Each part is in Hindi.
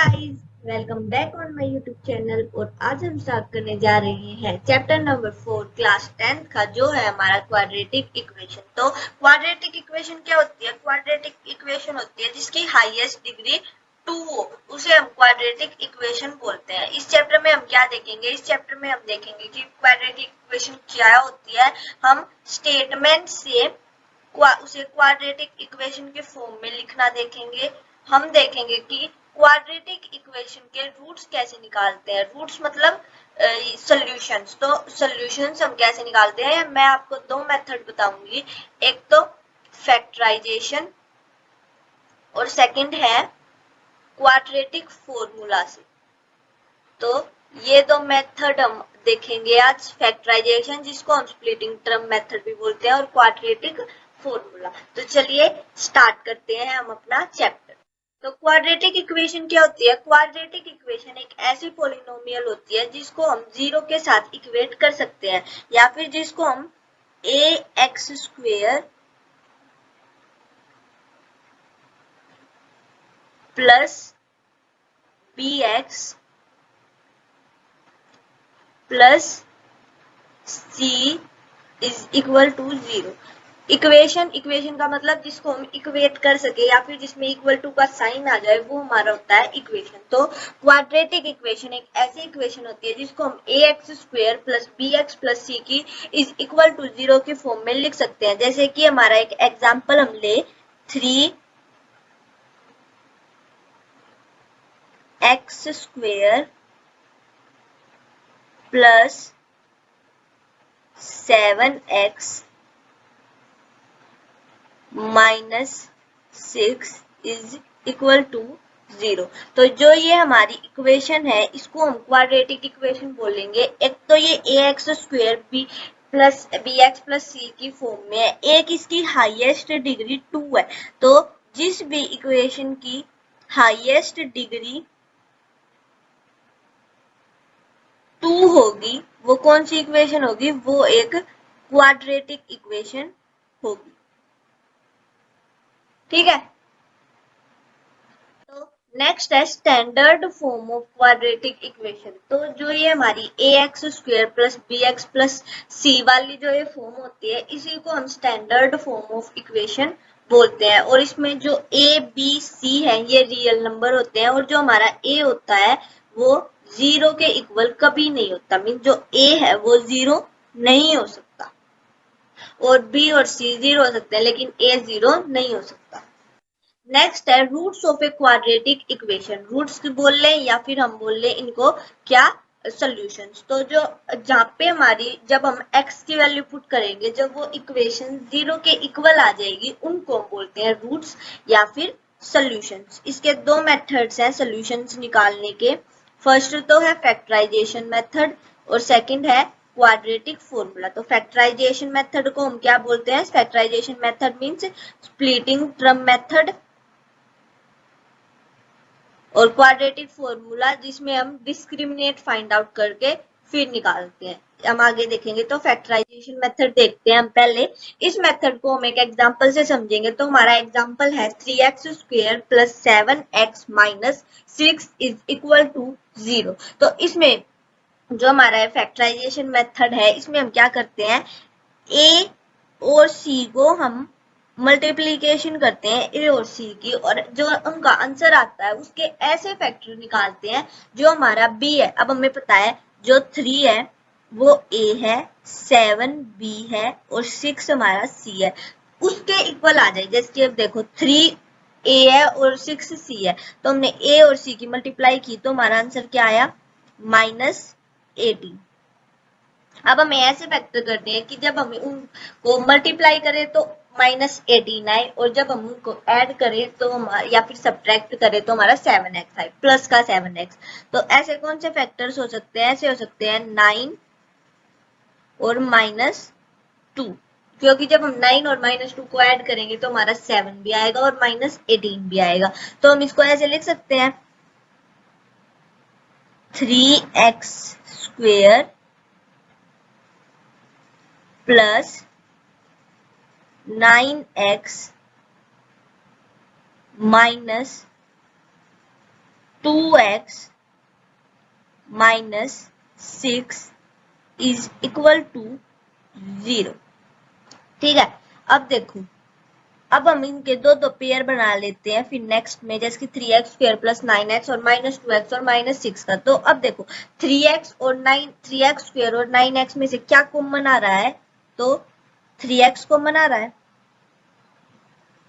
Guys, welcome back on my YouTube channel. और आज हम स्टार्ट करने जा रहे हैं चैप्टर नंबर 4 क्लास 10th का, जो है हमारा क्वाड्रेटिक इक्वेशन। तो क्वाड्रेटिक इक्वेशन क्या होती है? क्वाड्रेटिक इक्वेशन होती है जिसकी हाईएस्ट डिग्री 2 हो, उसे हम क्वाड्रेटिक इक्वेशन बोलते हैं। इस चैप्टर में हम क्या देखेंगे? इस चैप्टर में हम देखेंगे कि क्वाड्रेटिक इक्वेशन क्या होती है। हम स्टेटमेंट से उसे क्वाड्रेटिक इक्वेशन के फॉर्म में लिखना देखेंगे। हम देखेंगे कि क्वाड्रेटिक इक्वेशन के रूट्स कैसे निकालते हैं। रूट्स मतलब सॉल्यूशंस। तो सॉल्यूशंस हम कैसे निकालते हैं, मैं आपको दो मेथड बताऊंगी। एक तो फैक्टराइजेशन और सेकंड है क्वाड्रेटिक फॉर्मूला से। तो ये दो मेथड हम देखेंगे आज। फैक्टराइजेशन, जिसको हम स्प्लिटिंग टर्म मेथड भी बोलते हैं, और क्वाड्रेटिक फॉर्मूला। तो चलिए स्टार्ट करते हैं हम अपना चैप्टर। तो क्वाड्रेटिक इक्वेशन क्या होती है? क्वाड्रेटिक इक्वेशन एक ऐसी पॉलिनोमियल होती है जिसको हम जीरो के साथ इक्वेट कर सकते हैं, या फिर जिसको हम ax² plus bx plus c is equal to 0। Equation का मतलब जिसको हम इक्वेट कर सके, या फिर जिसमें इक्वल टू का साइन आ जाए, वो हमारा होता है इक्वेशन। तो क्वाड्रेटिक इक्वेशन एक ऐसी इक्वेशन होती है जिसको हम ax² plus bx plus c की इज इक्वल टू 0 के फॉर्म में लिख सकते हैं। जैसे कि हमारा एक एग्जाम्पल हम ले, 3x² plus 7x minus 6 is equal to 0। तो जो ये हमारी इक्वेशन है, इसको हम क्वाड्रेटिक इक्वेशन बोलेंगे। एक तो ये ax² b plus bx plus c की फॉर्म में है, एक इसकी हाईएस्ट डिग्री 2 है। तो जिस भी इक्वेशन की हाईएस्ट डिग्री 2 होगी, वो कौन सी इक्वेशन होगी? वो एक क्वाड्रेटिक इक्वेशन होगी। ठीक है। तो नेक्स्ट है standard form of quadratic equation. तो जो ये हमारी ax² plus bx plus c वाली जो ये फॉर्म होती है, इसी को हम स्टैंडर्ड फॉर्म ऑफ इक्वेशन बोलते हैं। और इसमें जो a b c है, ये रियल नंबर होते हैं, और जो हमारा a होता है वो 0 के इक्वल कभी नहीं होता। मीन जो a है वो 0 नहीं हो सकता, और b और c 0 हो सकते हैं, लेकिन a 0 नहीं हो सकता। नेक्स्ट है roots of a quadratic equation. Roots बोल लें या फिर हम बोल लें इनको क्या, सॉल्यूशंस। तो जो जहाँ पे हमारी जब हम x की वैल्यू पुट करेंगे, जब वो इक्वेशन 0 के इक्वल आ जाएगी, उनको हम बोलते हैं रूट्स या फिर सॉल्यूशंस। इसके दो मेथड्स हैं सॉल्यूशंस निकालने के। फर्स्ट तो है फैक्टराइजेशन मेथड, और सेकंड है क्वाड्रेटिक फॉर्मूला। तो फैक्टराइजेशन मेथड को हम क्या बोलते हैं? Factorisation method means splitting term method, और क्वाड्रेटिक फॉर्मूला जिसमें हम डिस्क्रिमिनेट फाइंड आउट करके फिर निकालते हैं। हम आगे देखेंगे। तो फैक्टराइजेशन मेथड देखते हैं हम पहले। इस मेथड को हम एक एग्जांपल से समझेंगे। तो हमारा एग्जांपल है 3x² plus 7x minus 6 is equal to 0। तो इसमें जो हमारा फैक्टराइजेशन मेथड है, इसमें हम क्या करते हैं, a और c को हम मल्टीप्लीकेशन करते हैं ए और सी की, और जो उनका आंसर आता है उसके ऐसे फैक्टर निकालते हैं जो हमारा बी है। अब हमें पता है जो 3 है वो ए है, 7 बी है, और 6 हमारा सी है, उसके इक्वल आ जाए। जैसे कि अब देखो 3 ए है और 6 सी है, तो हमने ए और सी की मल्टीप्लाई की, तो हमारा आंसर क्या आया? -18। अब हमें ऐसे फैक्टर करते हैं कि जब हम उनको मल्टीप्लाई करें तो -18 आए, और जब हम उनको ऐड करें तो या फिर सब्ट्रैक्ट करें तो हमारा 7x आए, प्लस का 7x। तो ऐसे कौन से फैक्टर्स हो सकते हैं? ऐसे हो सकते हैं 9 और -2, क्योंकि जब हम 9 और -2 को ऐड करेंगे तो हमारा 7 भी आएगा और -18 भी आएगा। तो हम इसको ऐसे लिख सकते हैं 3x² plus 9x minus 2x minus 6 is equal to 0। ठीक है, अब देखो, अब हम इनके दो पेयर बना लेते हैं फिर नेक्स्ट में, जैसे कि 3x स्क्वायर प्लस 9x और माइनस 2x और माइनस 6 का। तो अब देखो 3x स्क्वायर और 9x में से क्या कॉमन आ रहा है, तो 3x कॉमन आ रहा है,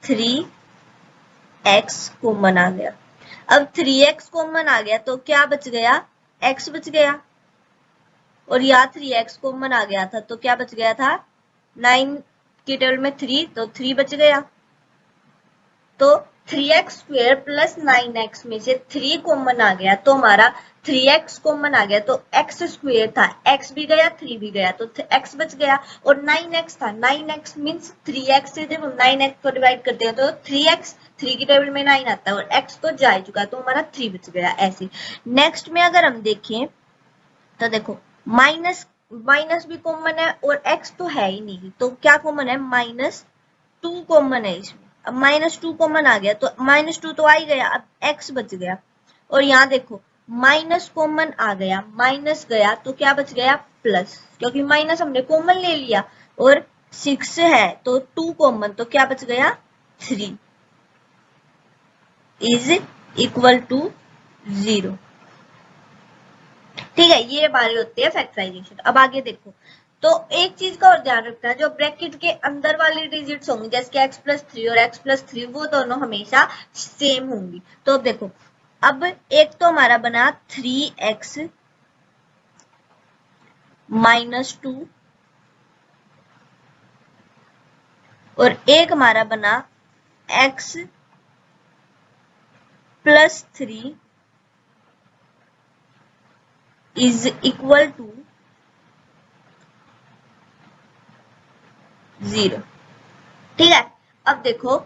3x कॉमन आ गया। अब 3x कॉमन आ गया तो क्या बच गया, x बच गया, और यहाँ 3x कॉमन आ गया था तो क्या बच गया था, 9 की टेबल में 3 तो 3 बच गया। तो 3x स्क्वायर प्लस 9x में से 3 कॉमन आ गया तो हमारा 3x कॉमन आ गया, तो x स्क्वायर था, x भी गया 3 भी गया तो x बच गया, और 9x था, 9x मीन्स 3x से जब 9x को डिवाइड करते हैं तो 3x, 3 की टेबल में 9 आता है और x तो जा ही चुका तो हमारा 3 बच गया। ऐसे नेक्स्ट में अगर हम देखें तो देखो माइनस भी कॉमन है और x तो है ही नहीं, तो क्या कॉमन है, -2 कॉमन है इसमें। अब -2 कॉमन आ गया तो -2 तो आ ही गया, अब x बच गया। और यहाँ देखो माइनस कॉमन आ गया, माइनस गया तो क्या बच गया, प्लस, क्योंकि माइनस हमने कॉमन ले लिया, और 6 है तो 2 कॉमन तो क्या बच गया, 3 इज इक्वल टू 0। ठीक है, ये हमारी होती है फैक्टराइजेशन। अब आगे देखो, तो एक चीज का और ध्यान रखना है, जो ब्रैकेट के अंदर वाली डिजिट्स होंगी जैसे कि x+3 और x+3 वो दोनों हमेशा सेम होंगी। तो देखो अब एक तो हमारा बना 3x माइनस 2 और एक हमारा बना x plus 3 is equal to 0। ठीक है, अब देखो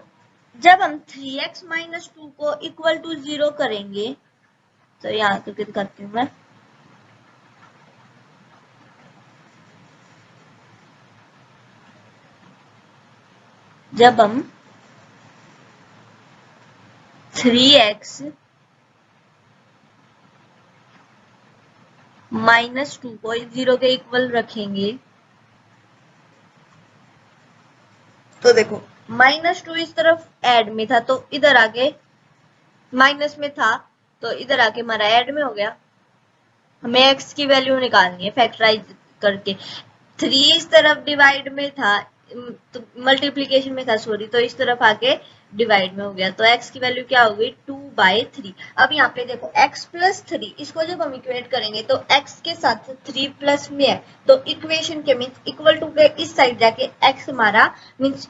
जब हम 3x माइनस 2 को इक्वल टू 0 करेंगे, तो यहाँ तो कित करती हूँ मैं, जब हम 3x माइनस 2 को 0 के इक्वल रखेंगे, तो देखो -2 इस तरफ ऐड में था तो इधर आके माइनस में था तो इधर आके हमारा ऐड में हो गया। हमें x की वैल्यू निकालनी है फैक्टराइज करके। 3 इस तरफ डिवाइड में था, तो मल्टीप्लीकेशन में था सॉरी, तो इस तरफ आके डिवाइड में हो गया, तो x की वैल्यू क्या हो गई, 2/3। अब यहाँ पे देखो x+3 इसको जब हम इक्वेट करेंगे तो x के साथ 3 प्लस में है, तो इक्वेशन के मीन्स इक्वल टू के इस साइड जाके x हमारा मीन्स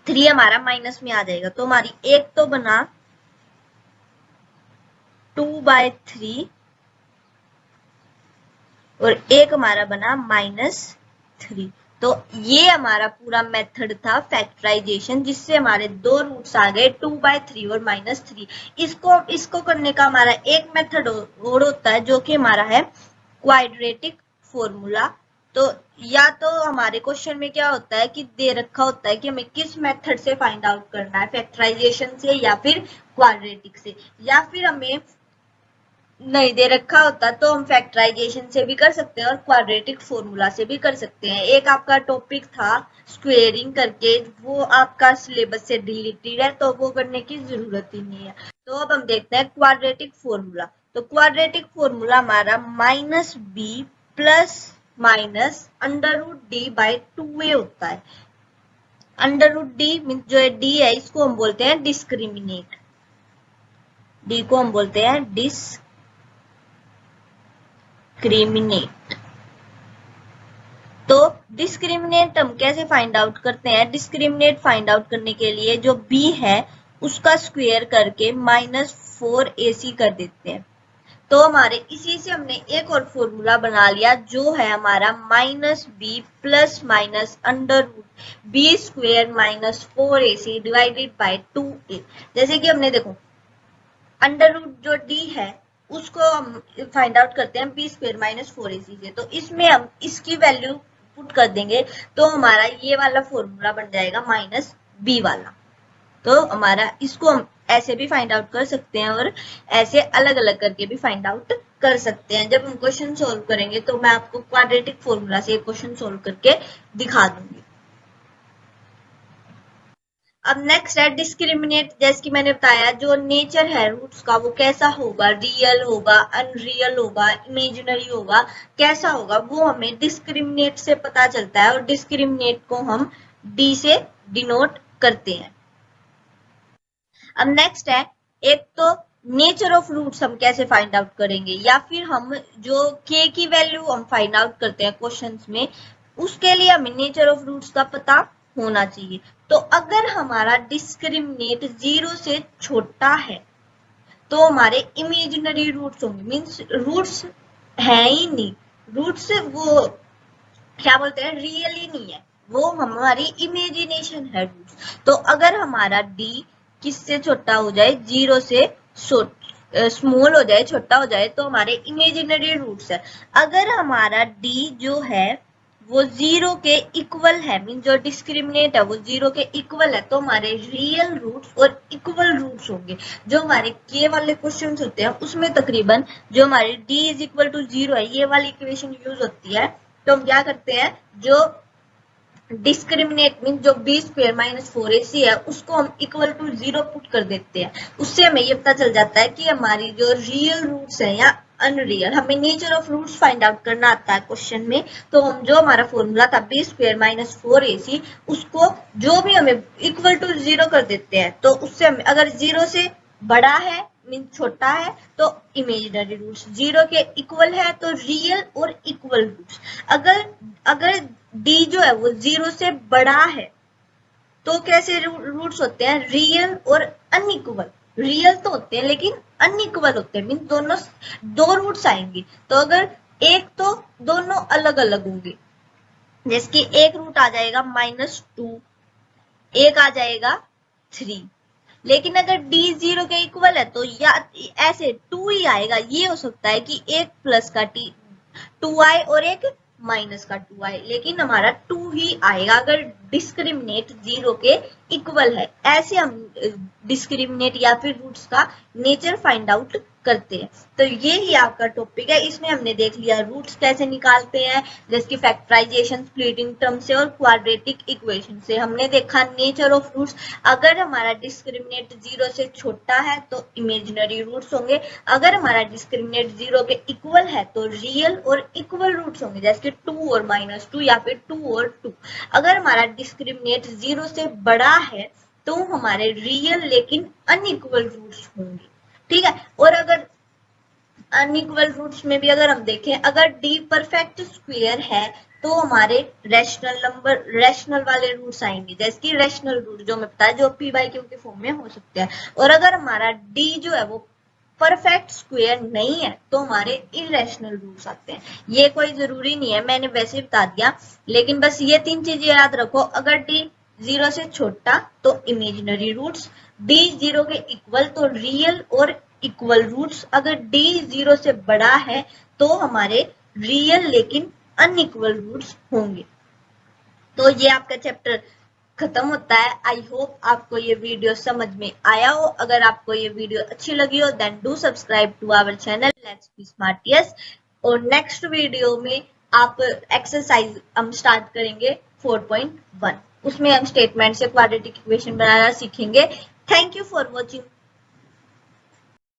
3 हमारा माइनस में आ जाएगा, तो हमारी एक तो बना 2/3 और एक हमारा बना -3। तो ये हमारा पूरा मेथड था फैक्टराइजेशन, जिससे हमारे दो रूट्स आ गए 2/3 और -3। इसको करने का हमारा एक मेथड और होता है जो कि हमारा है क्वाड्रेटिक फॉर्मूला। तो या तो हमारे क्वेश्चन में क्या होता है कि दे रखा होता है कि हमें किस मेथड से फाइंड आउट करना है, फैक्टराइजेशन से या फिर क्वाड्रेटिक से, या फिर हमें नहीं दे रखा होता तो हम फैक्टराइजेशन से भी कर सकते हैं और क्वाड्रेटिक फॉर्मूला से भी कर सकते हैं। एक आपका टॉपिक था स्क्वेयरिंग करके, वो आपका सिलेबस से डिलीटेड है तो वो करने की जरूरत ही नहीं है। तो अब हम देखते हैं क्वाड्रेटिक फॉर्मूला। तो क्वाड्रेटिक फॉर्मूला हमारा -b प्लस माइनस √d/2a होता है। √d मीन जो है d है इसको हम बोलते हैं डिस्क्रिमिनेट, d को हम बोलते हैं डिस्क्रिमिनेट। तो डिस्क्रिमिनेट हम कैसे फाइंड आउट करते हैं, डिस्क्रिमिनेट फाइंड आउट करने के लिए जो b है उसका स्क्वायर करके -4ac कर देते हैं। तो हमारे इसी से हमने एक और फॉर्मूला बना लिया जो है हमारा -b plus minus √b square -4ac divided by 2a। जैसे कि हमने देखो अंडर रूट जो d है उसको हम फाइंड आउट करते हैं b स्क्वायर -4ac से, तो इसमें हम इसकी वैल्यू पुट कर देंगे तो हमारा ये वाला फॉर्मूला बन जाएगा -b वाला। तो हमारा इसको हम ऐसे भी फाइंड आउट कर सकते हैं और ऐसे अलग अलग करके भी फाइंड आउट कर सकते हैं। जब हम क्वेश्चन सोल्व करेंगे तो मैं आपको क्वाड्रेटिक फॉर्मूला से क्वेश्चन सोल्व करके दिखा दूंगी। अब नेक्स्ट है डिस्क्रिमिनेट। जैसे कि मैंने बताया जो नेचर है रूट्स का वो कैसा होगा, रियल होगा, अनरियल होगा, इमेजिनरी होगा, कैसा होगा वो हमें डिस्क्रिमिनेट से पता चलता है और डिस्क्रिमिनेट को हम डी से डिनोट करते हैं। अब नेक्स्ट है एक तो नेचर ऑफ रूट्स हम कैसे फाइंड आउट करेंगे, या फिर हम जो के की वैल्यू हम फाइंड आउट करते हैं क्वेश्चंस में उसके लिए हमें नेचर ऑफ रूट्स का पता होना चाहिए। तो अगर हमारा डिस्क्रिमिनेट 0 से छोटा है तो हमारे इमेजिनरी रूट्स होंगे, मीन्स रूट्स है ही नहीं, रूट्स वो क्या बोलते हैं रियल ही नहीं है, वो हमारी इमेजिनेशन है रूट्स। तो अगर हमारा डी किससे छोटा हो जाए, 0 से स्मॉल हो जाए, छोटा हो जाए, तो हमारे इमेजिनरी रूट्स है। अगर हमारा डी जो है वो 0 के इक्वल है, मीन जो डिस्क्रिमिनेट है वो 0 के इक्वल है, तो हमारे रियल रूट्स और इक्वल रूट्स होंगे। जो हमारे के वाले क्वेश्चंस होते हैं उसमें तकरीबन जो हमारे डी इज इक्वल टू 0 है ये वाली इक्वेशन यूज होती है। तो हम क्या करते हैं, जो डिस्क्रिमिनेट मीन जो बी स्क्वायर माइनस 4ac है उसको हम इक्वल टू 0 पुट कर देते हैं। उससे हमें ये पता चल जाता है कि हमारी जो रियल रूट्स है या अनरियल, हमें nature of roots find out करना आता है क्वेश्चन में। तो हम जो हमारा फॉर्मूला था बी स्क्वायर माइनस 4ac उसको जो भी हमें इक्वल टू 0 कर देते हैं। तो उससे हमें अगर 0 से बड़ा है मीन छोटा है तो इमेजिनरी रूट्स, 0 के इक्वल है तो रियल और इक्वल रूट्स। अगर अगर डी जो है वो 0 से बड़ा है तो कैसे रूट्स होते हैं, रियल और अनइक्वल। रियल तो होते हैं लेकिन अनइक्वल होते हैं, मीन दोनों दो रूट्स आएंगे। तो अगर एक तो दोनों अलग अलग होंगे, जैसे कि एक रूट आ जाएगा -2, एक आ जाएगा 3। लेकिन अगर d 0 के इक्वल है तो या ऐसे 2 ही आएगा। ये हो सकता है कि एक प्लस का 2 आए और एक माइनस का 2 आए, लेकिन हमारा 2 ही आएगा अगर डिस्क्रिमिनेट 0 के इक्वल है। ऐसे हम डिस्क्रिमिनेट या फिर रूट्स का नेचर फाइंड आउट करते हैं। तो ये ही आपका टॉपिक है। इसमें हमने देख लिया रूट्स कैसे निकालते हैं, जैसे कि फैक्टराइजेशन, स्प्लिटिंग टर्म से और क्वाड्रेटिक इक्वेशन से। हमने देखा नेचर ऑफ रूट्स, अगर हमारा डिस्क्रिमिनेट 0 से छोटा है तो इमेजिनरी रूट्स होंगे, अगर हमारा डिस्क्रिमिनेट 0 के इक्वल है तो रियल और इक्वल रूट्स होंगे, जैसे कि 2 और -2 या फिर 2 और 2। अगर हमारा डिस्क्रिमिनेट 0 से बड़ा है तो हमारे रियल लेकिन अनइक्वल रूट्स होंगे, ठीक है। और अगर अनइक्वल रूट्स में भी अगर हम देखें, अगर डी परफेक्ट स्क्वायर है तो हमारे रैशनल नंबर, रैशनल वाले रूट्स आएंगे, जैसे कि रैशनल रूट जो मैं बताया जो p/q के फॉर्म में हो सकते हैं। और अगर हमारा डी जो है वो परफेक्ट स्क्वायर नहीं है तो हमारे इरेशनल रूट्स आते हैं। ये कोई जरूरी नहीं है, मैंने वैसे बता दिया, लेकिन बस ये 3 चीजें याद रखो। अगर डी 0 से छोटा तो इमेजिनरी रूट्स, डी 0 के इक्वल तो रियल और इक्वल रूट्स, अगर डी 0 से बड़ा है तो हमारे रियल लेकिन अनइक्वल रूट्स होंगे। तो ये आपका चैप्टर खत्म होता है। आई होप आपको ये वीडियो समझ में आया हो। अगर आपको ये वीडियो अच्छी लगी हो then do subscribe to our channel let's be smart yes. और नेक्स्ट वीडियो में आप एक्सरसाइज हम स्टार्ट करेंगे 4.1, उसमें हम स्टेटमेंट से क्वाड्रेटिक इक्वेशन बनाना सीखेंगे। Thank you for watching.